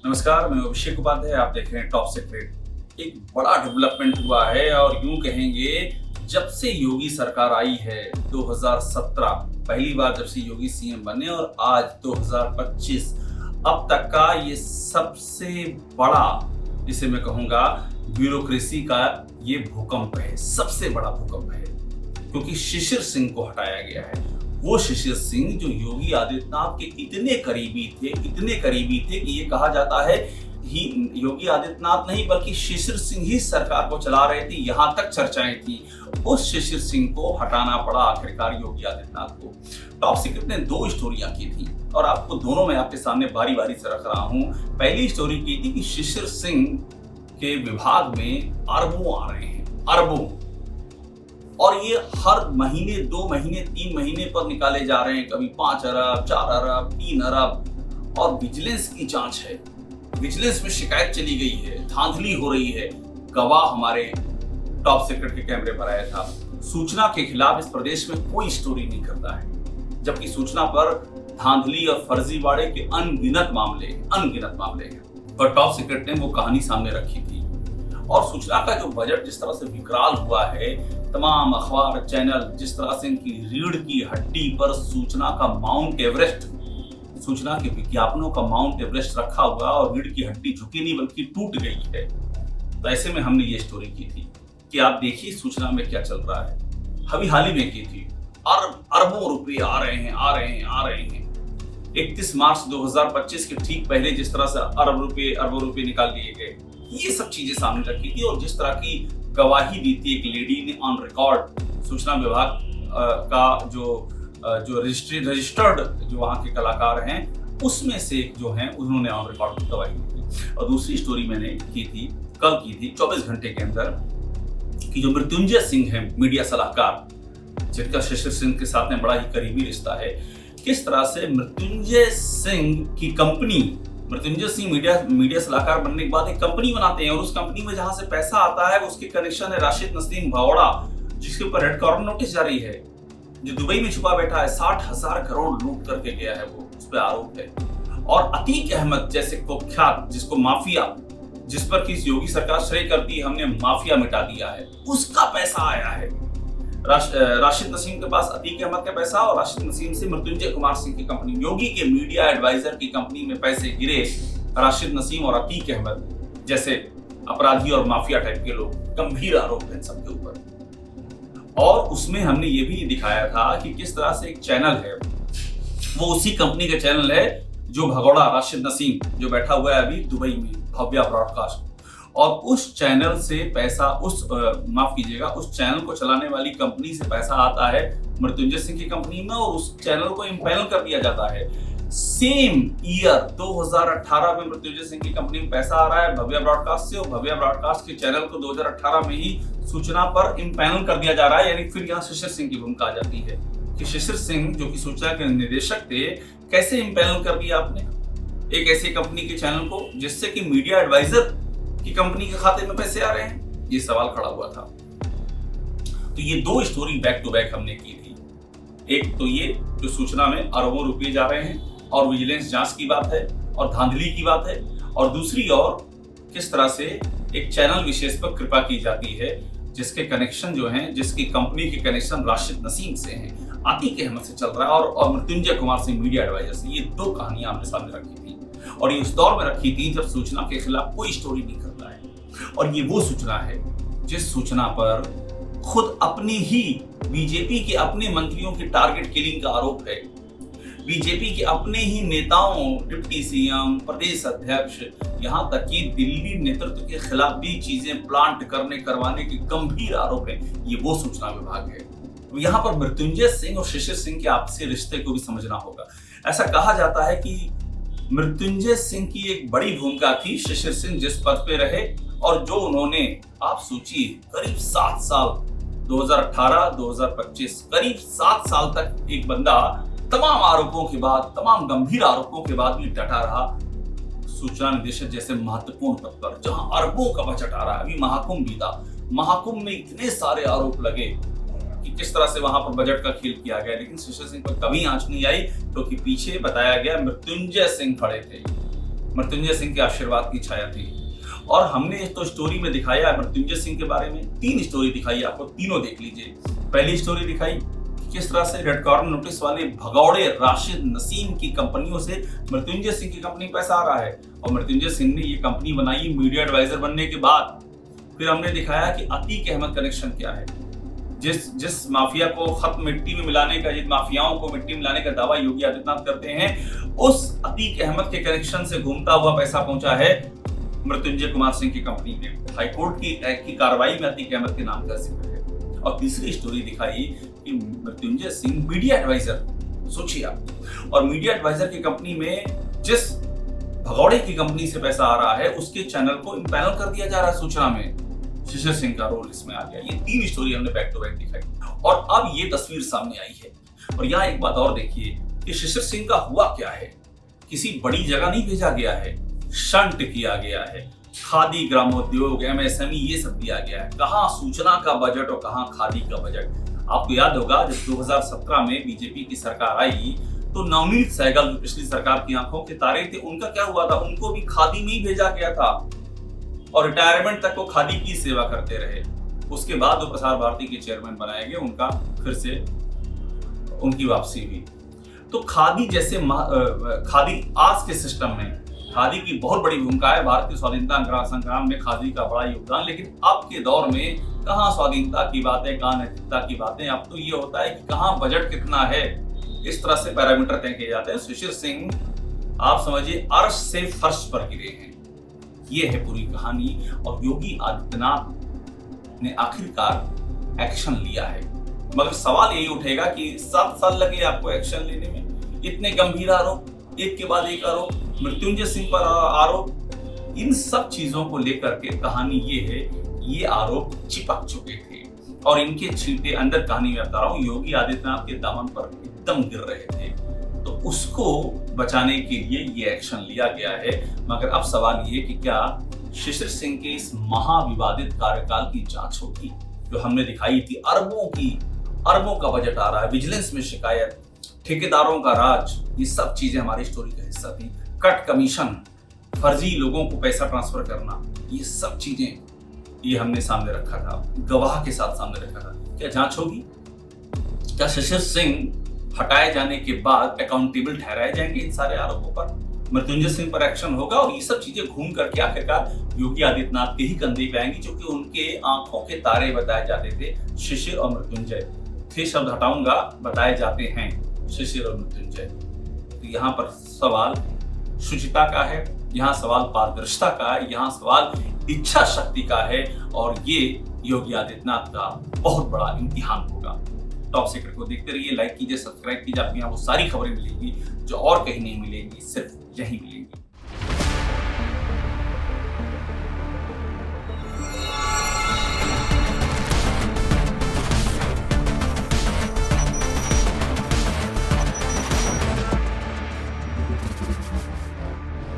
नमस्कार, मैं अभिषेक उपाध्याय। आप देख रहे हैं टॉप सीक्रेट। एक बड़ा डेवलपमेंट हुआ है और यूं कहेंगे जब से योगी सरकार आई है 2017 पहली बार जब से योगी सीएम बने और आज 2025 अब तक का ये सबसे बड़ा, जिसे मैं कहूंगा ब्यूरोक्रेसी का ये भूकंप है, सबसे बड़ा भूकंप है। क्योंकि शिशिर सिंह को हटाया गया है। वो शिशिर सिंह जो योगी आदित्यनाथ के इतने करीबी थे कि ये कहा जाता है ही योगी आदित्यनाथ नहीं बल्कि शिशिर सिंह ही सरकार को चला रहे थे, यहां तक चर्चाएं थी। उस शिशिर सिंह को हटाना पड़ा आखिरकार योगी आदित्यनाथ को। टॉप सीक्रेट ने 2 स्टोरियां की थी और आपको दोनों में आपके सामने बारी बारी से रख रहा हूं। पहली स्टोरी की थी कि शिशिर सिंह के विभाग में अरबों आ रहे हैं, अरबों, और ये हर महीने 2 महीने 3 महीने पर निकाले जा रहे हैं। कभी 5 अरब 4 अरब 3 अरब। और विजिलेंस की जांच है, विजिलेंस में शिकायत चली गई है, धांधली हो रही है। गवाह हमारे टॉप सीक्रेट के कैमरे पर आया था। सूचना के खिलाफ इस प्रदेश में कोई स्टोरी नहीं करता है, जबकि सूचना पर धांधली और फर्जीवाड़े के अनगिनत मामले हैं। पर टॉप सीक्रेट ने वो कहानी सामने रखी थी। और सूचना का जो बजट जिस तरह से विकराल हुआ है, तमाम अखबार चैनल जिस तरह से इनकी रीढ़ की हड्डी पर सूचना का माउंट एवरेस्ट, सूचना के विज्ञापनों का माउंट एवरेस्ट रखा हुआ और रीढ़ की हड्डी झुकी नहीं बल्कि टूट गई है। तो ऐसे में हमने ये स्टोरी की थी कि आप देखिए सूचना में क्या चल रहा है। अभी हाल ही में की थी, अरबों रुपए आ रहे हैं। 31 मार्च 2025 के ठीक पहले जिस तरह से अरबों रुपए निकाल लिए गए, ये सब चीजें सामने रखी थी। और जिस तरह की गवाही दी थी एक लेडी ने ऑन रिकॉर्ड, सूचना विभाग का जो रजिस्टर्ड जो वहाँ के कलाकार हैं उसमें से एक जो हैं उन्होंने ऑन रिकॉर्ड गवाही दी थी। और दूसरी स्टोरी मैंने कल की थी 24 घंटे के अंदर, कि जो मृत्युंजय सिंह है मीडिया सलाहकार, जिनका शिशिर सिंह के साथ में बड़ा ही करीबी रिश्ता है, किस तरह से मृत्युंजय सिंह मीडिया सलाहकार बनने के बाद एक कंपनी बनाते हैं और उस कंपनी में जहां से पैसा आता है उसके कनेक्शन है राशिद नसीम भावड़ा, जिसके ऊपर रेड कॉर्नर नोटिस जारी है, जो दुबई में छुपा बैठा है। 60,000 करोड़ लूट करके गया है, वो उस पर आरोप है। और अतीक अहमद जैसे कुख्यात, जिसको माफिया, जिस पर की योगी सरकार श्रेय करती है हमने माफिया मिटा दिया है, उसका पैसा आया है। राशिद नसीम के पास अतीक अहमद का पैसा और राशिद नसीम से मृत्युंजय कुमार सिंह की कंपनी, योगी के मीडिया एडवाइजर की कंपनी में पैसे गिरे। राशिद नसीम और अतीक अहमद जैसे अपराधी और माफिया टाइप के लोग, गंभीर आरोप हैं सबके ऊपर। और उसमें हमने ये भी दिखाया था कि किस तरह से एक चैनल है, वो उसी कंपनी का चैनल है जो भगोड़ा राशिद नसीम जो बैठा हुआ है अभी दुबई में, भव्या ब्रॉडकास्ट, और उस चैनल से पैसा उस चैनल को चलाने वाली कंपनी से पैसा आता है मृत्युंजय सिंह की कंपनी में और उस चैनल को इम्पैनल कर दिया जाता है। सेम ईयर 2018 में मृत्युंजय सिंह की कंपनी में पैसा आ रहा है भव्या ब्रॉडकास्ट से, और भव्या ब्रॉडकास्ट के चैनल को 2018 में ही सूचना पर इम्पैनल कर दिया जा रहा है। यानी फिर यहाँ शिशिर सिंह की भूमिका आ जाती है कि शिशिर सिंह जो कि सूचना के निदेशक थे, कैसे इम्पैनल कर दिया आपने एक ऐसी कंपनी के चैनल को जिससे कि मीडिया एडवाइजर की कंपनी के खाते में पैसे आ रहे हैं। ये सवाल खड़ा हुआ था। तो ये 2 स्टोरी बैक टू बैक हमने की थी। एक तो ये जो सूचना में अरबों रुपए जा रहे हैं और विजिलेंस जांच की बात है और धांधली की बात है, और दूसरी ओर किस तरह से एक चैनल विशेष पर कृपा की जाती है जिसके कनेक्शन जो हैं, जिसकी कंपनी के कनेक्शन राशिद नसीम से हैं, अतीक अहमद से चल रहा है और मृत्युंजय कुमार सिंह मीडिया एडवाइजर से। ये 2 कहानियां हमने सामने रखी थी और ये उस दौर में रखी थी जब सूचना के खिलाफ कोई स्टोरी नहीं करता है। और ये वो सूचना है जिस सूचना पर खुद अपनी ही बीजेपी के अपने मंत्रियों की टारगेट किलिंग का आरोप है। बीजेपी के अपने ही नेताओं, डिप्टी सीएम, प्रदेश अध्यक्ष, यहां तक कि दिल्ली नेतृत्व के खिलाफ भी चीजें प्लांट करवाने के गंभीर आरोप है। ये वो सूचना विभाग है। तो यहाँ पर मृत्युंजय सिंह और शिशिर सिंह के आपसी रिश्ते को भी समझना होगा। ऐसा कहा जाता है कि मृत्युंजय सिंह की एक बड़ी भूमिका थी शिशिर सिंह जिस पद पे रहे, और जो उन्होंने, आप सोचिए, करीब 7 साल 2018-2025 करीब 7 साल तक एक बंदा तमाम आरोपों के बाद, तमाम गंभीर आरोपों के बाद भी डटा रहा सूचना निदेशक जैसे महत्वपूर्ण पद पर, जहां अरबों का बजट आ रहा है। अभी महाकुंभ भी था, महाकुंभ में इतने सारे आरोप लगे कि किस तरह से वहां पर बजट का खेल किया गया, लेकिन शिशिर सिंह पर कभी आंच नहीं आई क्योंकि पीछे बताया गया मृत्युंजय सिंह खड़े थे। मृत्युंजय सिंह के आशीर्वाद की छाया थी। और हमने तो स्टोरी में दिखाया है मृत्युंजय सिंह के बारे में, 3 स्टोरी दिखाई, आपको तीनों देख लीजिए। पहली स्टोरी दिखाई किस तरह से रेड कॉर्नर नोटिस वाले भगौड़े राशिद नसीम की कंपनियों से मृत्युंजय सिंह की कंपनी पैसा आ रहा है। और मृत्युंजय सिंह ने ये कंपनी बनाई मीडिया एडवाइजर बनने के बाद। फिर हमने दिखाया कि अतीक अहमद कनेक्शन क्या है। जिस माफिया को खत्म मिट्टी में मिलाने का, जिन माफियाओं को मिट्टी में मिलाने का दावा योगी आदित्यनाथ करते हैं, उस अतीक अहमद के कनेक्शन से घूमता हुआ पैसा पहुंचा है मृत्युंजय कुमार सिंह की कंपनी में। हाईकोर्ट की कार्रवाई में अतीक अहमद के नाम का जिक्र है। और तीसरी स्टोरी दिखाई कि मृत्युंजय सिंह मीडिया एडवाइजर, सोचिए आप, और मीडिया एडवाइजर की कंपनी में जिस भगौड़े की कंपनी से पैसा आ रहा है उसके चैनल को इम्पैनल कर दिया जा रहा है सूचना में। शिशिर सिंह का रोल इसमें आ गया। ये 3 स्टोरी हमने बैक टू बैक दिखाई और अब ये तस्वीर सामने आई है। और यहाँ एक बात और देखिए कि शिशिर सिंह का हुआ क्या है। किसी बड़ी जगह नहीं भेजा गया है, शंट किया गया है। खादी ग्रामोद्योग, एमएसएमई ये सब दिया गया है। कहाँ सूचना का बजट और कहाँ खादी का बजट। आपको याद होगा जब 2017 में बीजेपी की सरकार आई तो नवनीत सहगल जो पिछली सरकार की आंखों के तारे थे, उनका क्या हुआ था, उनको भी खादी में ही भेजा गया था और रिटायरमेंट तक वो खादी की सेवा करते रहे। उसके बाद वो प्रसार भारती के चेयरमैन बनाए गए, उनका फिर से उनकी वापसी हुई। तो खादी जैसे खादी आज के सिस्टम में खादी की बहुत बड़ी भूमिका है। भारतीय स्वाधीनता संग्राम में खादी का बड़ा योगदान। लेकिन अब के दौर में कहाँ स्वाधीनता की बातें, कहाँ नैतिकता की बातें। अब तो ये होता है कि कहाँ बजट कितना है, इस तरह से पैरामीटर तय किए जाते हैं। शिशिर सिंह आप समझिए अर्श से फर्श पर गिरे हैं। ये है पूरी कहानी। और योगी आदित्यनाथ ने आखिरकार एक्शन लिया है। मगर सवाल यही उठेगा कि 7 साल लगे आपको एक्शन लेने में। इतने गंभीर आरोप, एक के बाद एक आरोप, मृत्युंजय सिंह पर आरोप, इन सब चीजों को लेकर के कहानी ये है, ये आरोप चिपक चुके थे और इनके छींटे अंदर कहानी में बता रहा हूं योगी आदित्यनाथ के दामन पर एकदम गिर रहे थे। तो उसको बचाने के लिए ये एक्शन लिया गया है। मगर अब सवाल ये कि क्या शिशिर सिंह के इस महाविवादित कार्यकाल की जांच होगी जो हमने दिखाई थी। अरबों का बजट आ रहा है, विजिलेंस में शिकायत, ठेकेदारों का राज, ये सब चीजें हमारी स्टोरी का हिस्सा थी। कट कमीशन, फर्जी लोगों को पैसा ट्रांसफर करना, ये सब चीजें ये हमने सामने रखा था, गवाह के साथ सामने रखा था। क्या जांच होगी? क्या शिशिर सिंह हटाए जाने के बाद अकाउंटेबल ठहराए जाएंगे इन सारे आरोपों पर? मृत्युंजय सिंह पर एक्शन होगा और ये सब चीजें घूम करके आखिरकार योगी आदित्यनाथ के ही कंधे पे आएंगी, क्योंकि उनके आंखों के तारे बताए जाते थे शिशिर और मृत्युंजय। थे शब्द हटाऊंगा, बताए जाते हैं शिशिर और मृत्युंजय। तो यहाँ पर सवाल शुचिता का है, यहाँ सवाल पारदर्शिता का है, यहाँ सवाल इच्छा शक्ति का है। और ये योगी आदित्यनाथ का बहुत बड़ा इम्तिहान होगा। टॉप सीक्रेट को देखते रहिए, लाइक कीजिए, सब्सक्राइब कीजिए। आपको यहाँ वो सारी खबरें मिलेंगी जो और कहीं नहीं मिलेंगी, सिर्फ यहीं मिलेंगी।